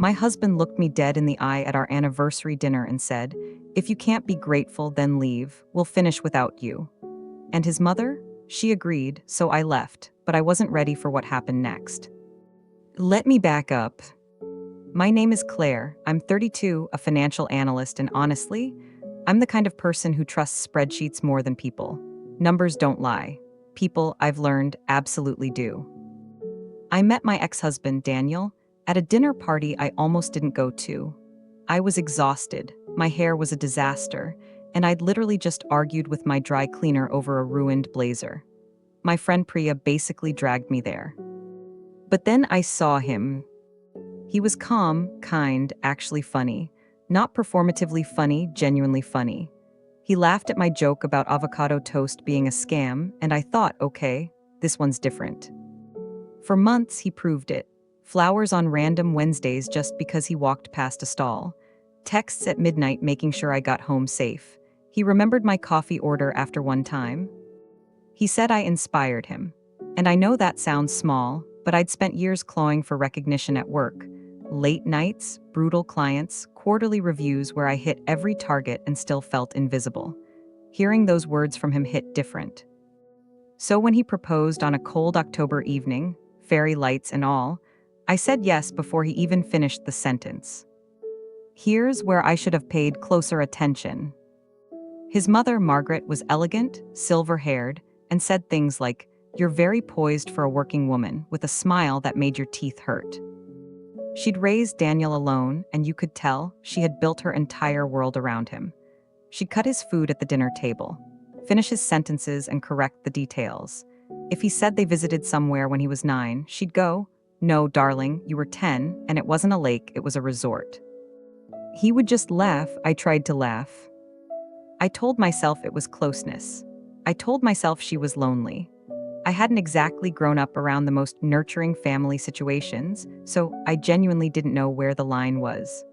My husband looked me dead in the eye at our anniversary dinner and said, "If you can't be grateful, then leave. We'll finish without you." And his mother? She agreed, so I left, but I wasn't ready for what happened next. Let me back up. My name is Claire. I'm 32, a financial analyst, and honestly, I'm the kind of person who trusts spreadsheets more than people. Numbers don't lie. People, I've learned, absolutely do. I met my ex-husband, Daniel, at a dinner party I almost didn't go to. I was exhausted, my hair was a disaster, and I'd literally just argued with my dry cleaner over a ruined blazer. My friend Priya basically dragged me there. But then I saw him. He was calm, kind, actually funny. Not performatively funny, genuinely funny. He laughed at my joke about avocado toast being a scam, and I thought, okay, this one's different. For months, he proved it. Flowers on random Wednesdays just because he walked past a stall. Texts at midnight making sure I got home safe. He remembered my coffee order after one time. He said I inspired him. And I know that sounds small, but I'd spent years clawing for recognition at work. Late nights, brutal clients, quarterly reviews where I hit every target and still felt invisible. Hearing those words from him hit different. So when he proposed on a cold October evening, fairy lights and all, I said yes before he even finished the sentence. Here's where I should have paid closer attention. His mother, Margaret, was elegant, silver-haired, and said things like, "You're very poised for a working woman," with a smile that made your teeth hurt. She'd raised Daniel alone, and you could tell she had built her entire world around him. She'd cut his food at the dinner table, finish his sentences and correct the details. If he said they visited somewhere when he was 9, she'd go, "No, darling, you were 10, and it wasn't a lake, it was a resort." He would just laugh. I tried to laugh. I told myself it was closeness. I told myself she was lonely. I hadn't exactly grown up around the most nurturing family situations, so I genuinely didn't know where the line was.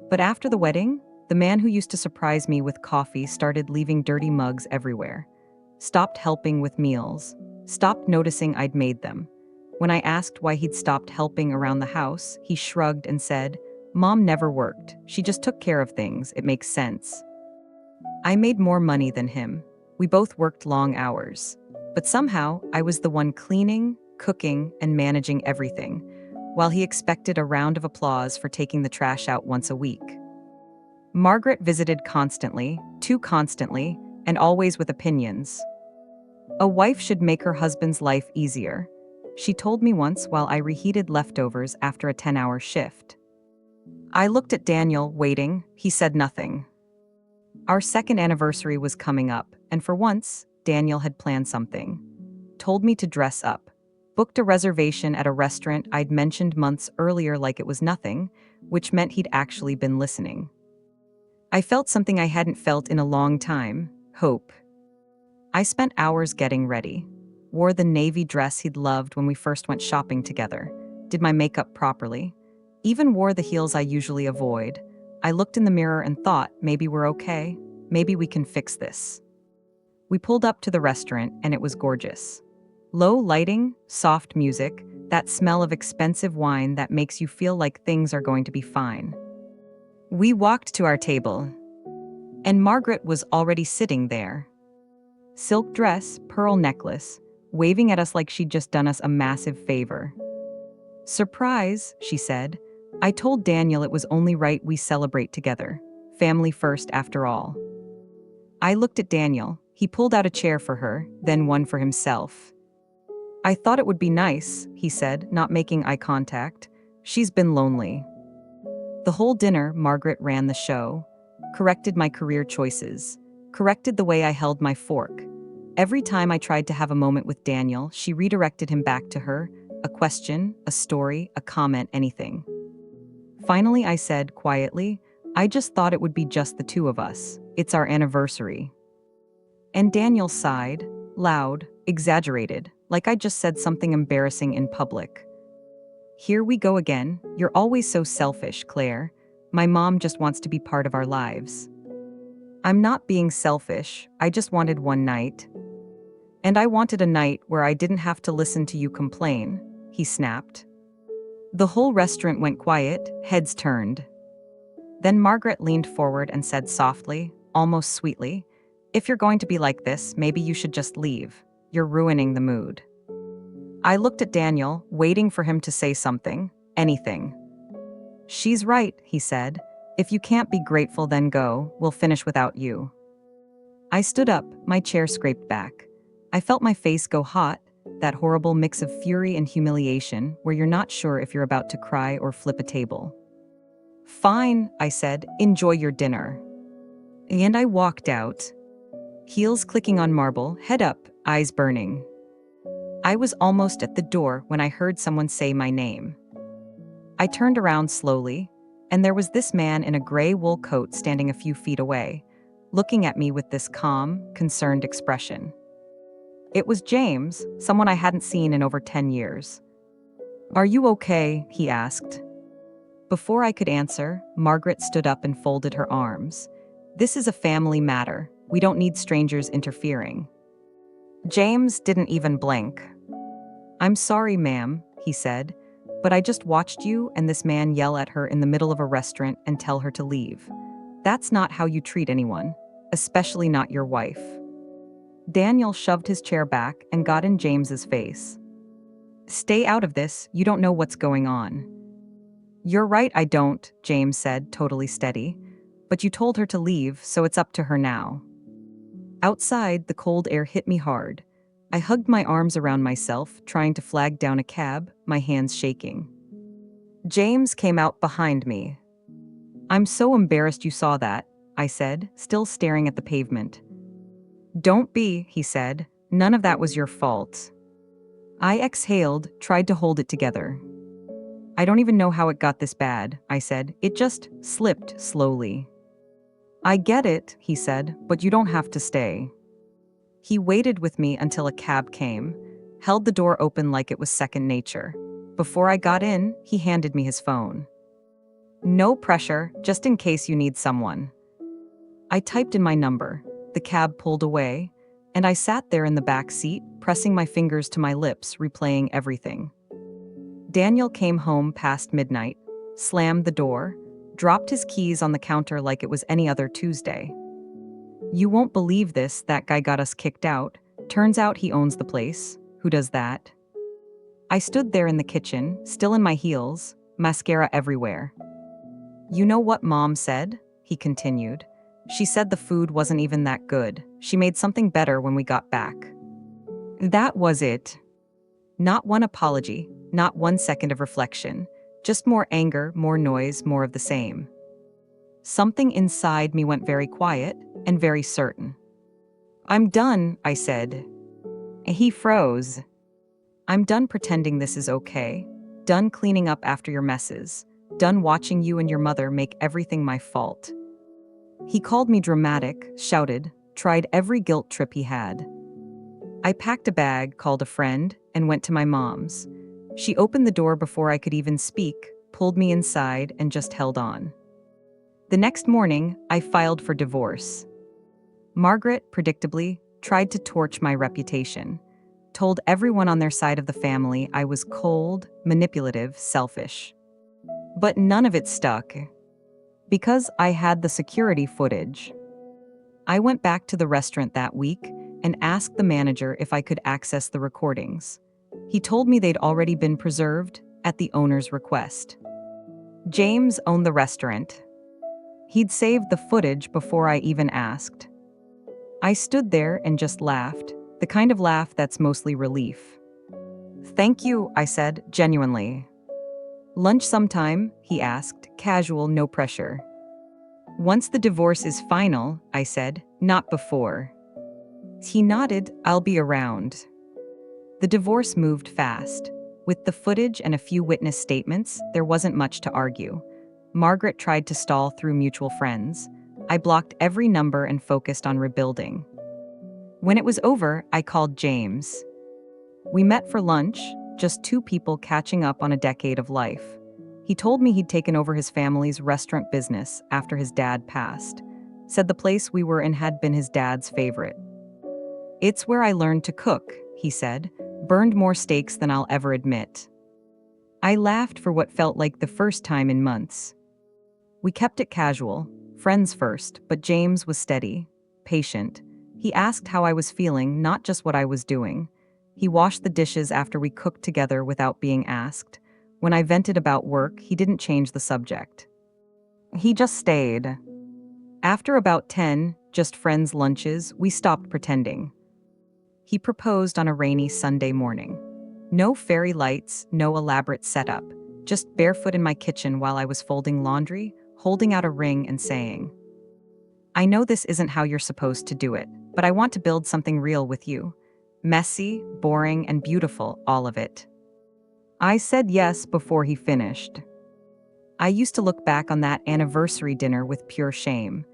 But after the wedding, the man who used to surprise me with coffee started leaving dirty mugs everywhere. Stopped helping with meals. Stopped noticing I'd made them. When I asked why he'd stopped helping around the house, he shrugged and said, "Mom never worked. She just took care of things. It makes sense." I made more money than him. We both worked long hours. But somehow, I was the one cleaning, cooking, and managing everything, while he expected a round of applause for taking the trash out once a week. Margaret visited constantly, too constantly, and always with opinions. A wife should make her husband's life easier, she told me once while I reheated leftovers after a 10-hour shift. I looked at Daniel, waiting. He said nothing. Our second anniversary was coming up, and for once, Daniel had planned something. Told me to dress up. Booked a reservation at a restaurant I'd mentioned months earlier like it was nothing, which meant he'd actually been listening. I felt something I hadn't felt in a long time, hope. I spent hours getting ready. Wore the navy dress he'd loved when we first went shopping together. Did my makeup properly. Even wore the heels I usually avoid. I looked in the mirror and thought, maybe we're okay. Maybe we can fix this. We pulled up to the restaurant, and it was gorgeous. Low lighting, soft music, that smell of expensive wine that makes you feel like things are going to be fine. We walked to our table, and Margaret was already sitting there. Silk dress, pearl necklace, waving at us like she'd just done us a massive favor. "Surprise," she said. "I told Daniel it was only right we celebrate together. Family first, after all." I looked at Daniel. He pulled out a chair for her, then one for himself. "I thought it would be nice," he said, not making eye contact. "She's been lonely." The whole dinner, Margaret ran the show. Corrected my career choices. Corrected the way I held my fork. Every time I tried to have a moment with Daniel, she redirected him back to her. A question, a story, a comment, anything. Finally, I said, quietly, "I just thought it would be just the two of us. It's our anniversary." And Daniel sighed, loud, exaggerated, like I just said something embarrassing in public. "Here we go again. You're always so selfish, Claire. My mom just wants to be part of our lives." "I'm not being selfish. I just wanted one night." "And I wanted a night where I didn't have to listen to you complain," he snapped. The whole restaurant went quiet, heads turned. Then Margaret leaned forward and said softly, almost sweetly, "If you're going to be like this, maybe you should just leave. You're ruining the mood." I looked at Daniel, waiting for him to say something, anything. "She's right," he said. "If you can't be grateful, then go. We'll finish without you." I stood up, my chair scraped back. I felt my face go hot, that horrible mix of fury and humiliation where you're not sure if you're about to cry or flip a table. "Fine," I said, "enjoy your dinner." And I walked out, heels clicking on marble, head up, eyes burning. I was almost at the door when I heard someone say my name. I turned around slowly, and there was this man in a gray wool coat standing a few feet away, looking at me with this calm, concerned expression. It was James, someone I hadn't seen in over 10 years. "Are you okay?" he asked. Before I could answer, Margaret stood up and folded her arms. "This is a family matter. We don't need strangers interfering." James didn't even blink. "I'm sorry, ma'am," he said, "but I just watched you and this man yell at her in the middle of a restaurant and tell her to leave. That's not how you treat anyone, especially not your wife." Daniel shoved his chair back and got in James's face. "Stay out of this, you don't know what's going on." "You're right, I don't," James said, totally steady. "But you told her to leave, so it's up to her now." Outside, the cold air hit me hard. I hugged my arms around myself, trying to flag down a cab, my hands shaking. James came out behind me. "I'm so embarrassed you saw that," I said, still staring at the pavement. "Don't be," he said. "None of that was your fault." I exhaled, tried to hold it together. "I don't even know how it got this bad," I said. "It just slipped slowly." "I get it," he said, "but you don't have to stay." He waited with me until a cab came, held the door open like it was second nature. Before I got in, he handed me his phone. "No pressure, just in case you need someone." I typed in my number. The cab pulled away, and I sat there in the back seat, pressing my fingers to my lips, replaying everything. Daniel came home past midnight, slammed the door, dropped his keys on the counter like it was any other Tuesday. "You won't believe this, that guy got us kicked out. Turns out he owns the place. Who does that?" I stood there in the kitchen, still in my heels, mascara everywhere. "You know what Mom said?" he continued. "She said the food wasn't even that good. She made something better when we got back." That was it. Not one apology, not 1 second of reflection. Just more anger, more noise, more of the same. Something inside me went very quiet and very certain. "I'm done," I said. He froze. "I'm done pretending this is okay. Done cleaning up after your messes. Done watching you and your mother make everything my fault." He called me dramatic, shouted, tried every guilt trip he had. I packed a bag, called a friend, and went to my mom's. She opened the door before I could even speak, pulled me inside, and just held on. The next morning, I filed for divorce. Margaret, predictably, tried to torch my reputation, told everyone on their side of the family I was cold, manipulative, selfish. But none of it stuck. Because I had the security footage. I went back to the restaurant that week and asked the manager if I could access the recordings. He told me they'd already been preserved at the owner's request. James owned the restaurant. He'd saved the footage before I even asked. I stood there and just laughed, the kind of laugh that's mostly relief. "Thank you," I said, genuinely. "Lunch sometime?" he asked, casual, no pressure. "Once the divorce is final," I said, "not before." He nodded, "I'll be around." The divorce moved fast. With the footage and a few witness statements, there wasn't much to argue. Margaret tried to stall through mutual friends. I blocked every number and focused on rebuilding. When it was over, I called James. We met for lunch, just two people catching up on a decade of life. He told me he'd taken over his family's restaurant business after his dad passed. Said the place we were in had been his dad's favorite. "It's where I learned to cook," he said. "Burned more steaks than I'll ever admit." I laughed for what felt like the first time in months. We kept it casual, friends first, but James was steady, patient. He asked how I was feeling, not just what I was doing. He washed the dishes after we cooked together without being asked. When I vented about work, he didn't change the subject. He just stayed. After about 10, just friends' lunches, we stopped pretending. He proposed on a rainy Sunday morning. No fairy lights, no elaborate setup, just barefoot in my kitchen while I was folding laundry, holding out a ring and saying, "I know this isn't how you're supposed to do it, but I want to build something real with you. Messy, boring, and beautiful, all of it." I said yes before he finished. I used to look back on that anniversary dinner with pure shame.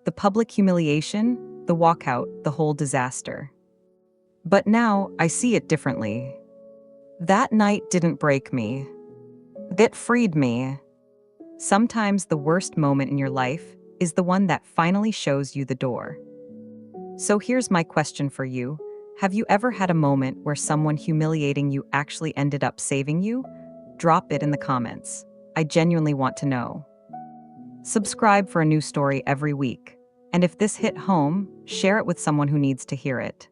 The public humiliation, the walkout, the whole disaster. But now I see it differently. That night didn't break me. It freed me. Sometimes the worst moment in your life is the one that finally shows you the door. So here's my question for you. Have you ever had a moment where someone humiliating you actually ended up saving you? Drop it in the comments. I genuinely want to know. Subscribe for a new story every week. And if this hit home, share it with someone who needs to hear it.